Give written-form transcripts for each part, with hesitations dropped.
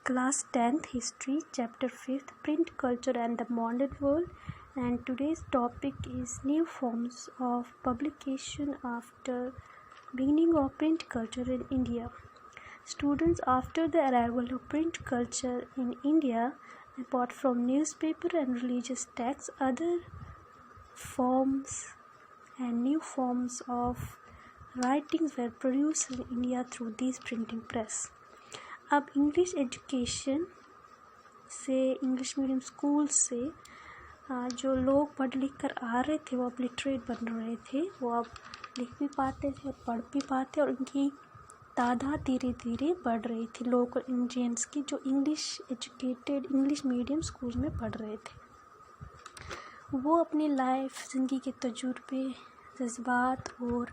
Class 10th History, Chapter 5th, Print Culture and the Modern World, and today's topic is new forms of publication after beginning of print culture in India. Students, after the arrival of print culture in India, apart from newspaper and religious texts, other forms and new forms of writings were produced in India through this printing press. अब English education से, English medium school से जो लोग पढ़ लिख कर आ रहे थे, वो अब लिटरेट बन रहे थे, वो अब लिख भी पाते थे और पढ़ भी पाते, और उनकी तादाद धीरे धीरे बढ़ रही थी लोकल इंडियंस की जो English educated English medium school में पढ़ रहे थे। वो अपनी लाइफ, ज़िंदगी के तजुर्बे, जज्बात और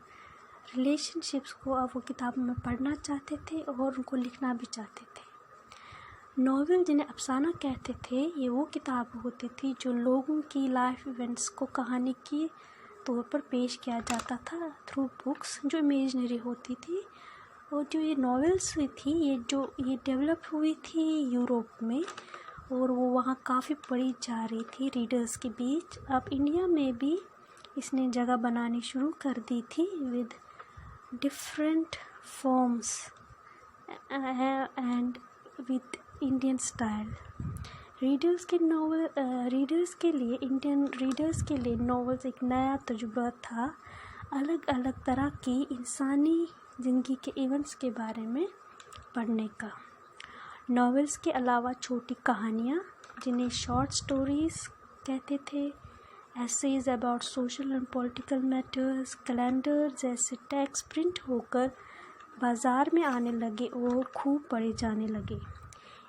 रिलेशनशिप्स को अब वो किताबों में पढ़ना चाहते थे और उनको लिखना भी चाहते थे। नॉवेल, जिन्हें अफसाना कहते थे, ये वो किताब होती थी जो लोगों की लाइफ इवेंट्स को कहानी के तौर पर पेश किया जाता था थ्रू बुक्स जो इमेजिनरी होती थी। और जो ये नॉवेल्स थी, ये डेवलप हुई थी यूरोप में, और वो वहाँ काफ़ी पढ़ी जा रही थी रीडर्स के बीच। अब इंडिया में भी इसने जगह बनानी शुरू कर दी थी with different forms and with Indian style. Readers के लिए इंडियन रीडर्स के लिए नॉवेल्स एक नया तजुर्बा था, अलग अलग तरह की इंसानी ज़िंदगी के इवेंट्स के बारे में पढ़ने का। नॉवेल्स के अलावा छोटी कहानियाँ, जिन्हें शॉर्ट स्टोरीज़ कहते थे, essays about social and political matters, calendar जैसे टेक्स्ट प्रिंट होकर बाज़ार में आने लगे और खूब पढ़े जाने लगे।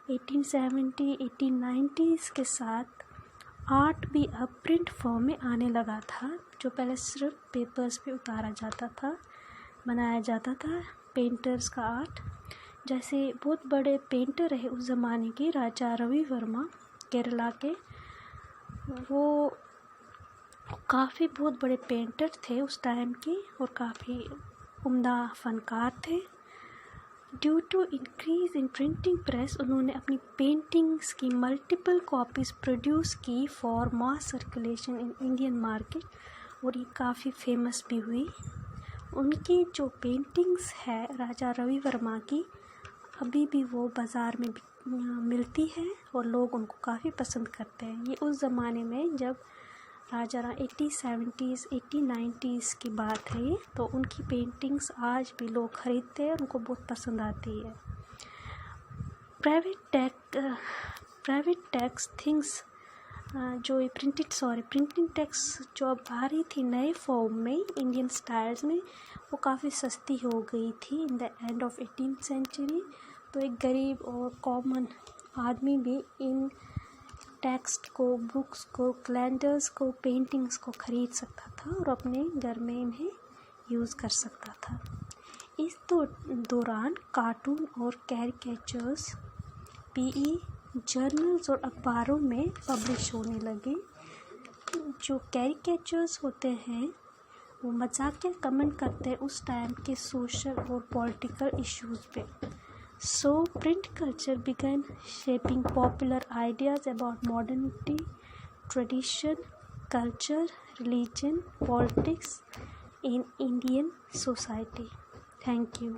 1870, 1890s के साथ आर्ट भी अब प्रिंट फॉर्म में आने लगा था, जो पहले सिर्फ पेपर्स पे उतारा जाता था, बनाया जाता था। पेंटर्स का आर्ट, जैसे बहुत बड़े पेंटर रहे उस ज़माने के राजा रवि वर्मा केरला के, वो काफ़ी बहुत बड़े पेंटर थे उस टाइम के और काफ़ी उम्दा फनकार थे। Due to increase in printing press, उन्होंने अपनी पेंटिंग्स की मल्टीपल कॉपीज़ प्रोड्यूस की for mass circulation in Indian market, और ये काफ़ी फेमस भी हुई। उनकी जो पेंटिंग्स है राजा रवि वर्मा की, अभी भी वो बाज़ार में मिलती है और लोग उनको काफ़ी पसंद करते हैं। ये उस ज़माने में जब राजा 1870s 1890s की बात है ये, तो उनकी पेंटिंग्स आज भी लोग ख़रीदते हैं, उनको बहुत पसंद आती है। प्राइवेट टेक्स्ट थिंग्स जो प्रिंटिंग टेक्स्ट जो अब आ रही थी नए फॉर्म में इंडियन स्टाइल्स में, वो काफ़ी सस्ती हो गई थी in the end of 18th century. तो एक गरीब और कॉमन आदमी भी इन टेक्स्ट को, बुक्स को, कैलेंडर्स को, पेंटिंग्स को ख़रीद सकता था और अपने घर में इन्हें यूज़ कर सकता था। इस दौरान कार्टून और कैरिकेचर्स पीई जर्नल्स और अखबारों में पब्लिश होने लगे। जो कैरिकेचर्स होते हैं वो मजाकिया कमेंट करते हैं उस टाइम के सोशल और पॉलिटिकल इश्यूज़ पे। So, print culture began shaping popular ideas about modernity, tradition, culture, religion, politics in Indian society. Thank you.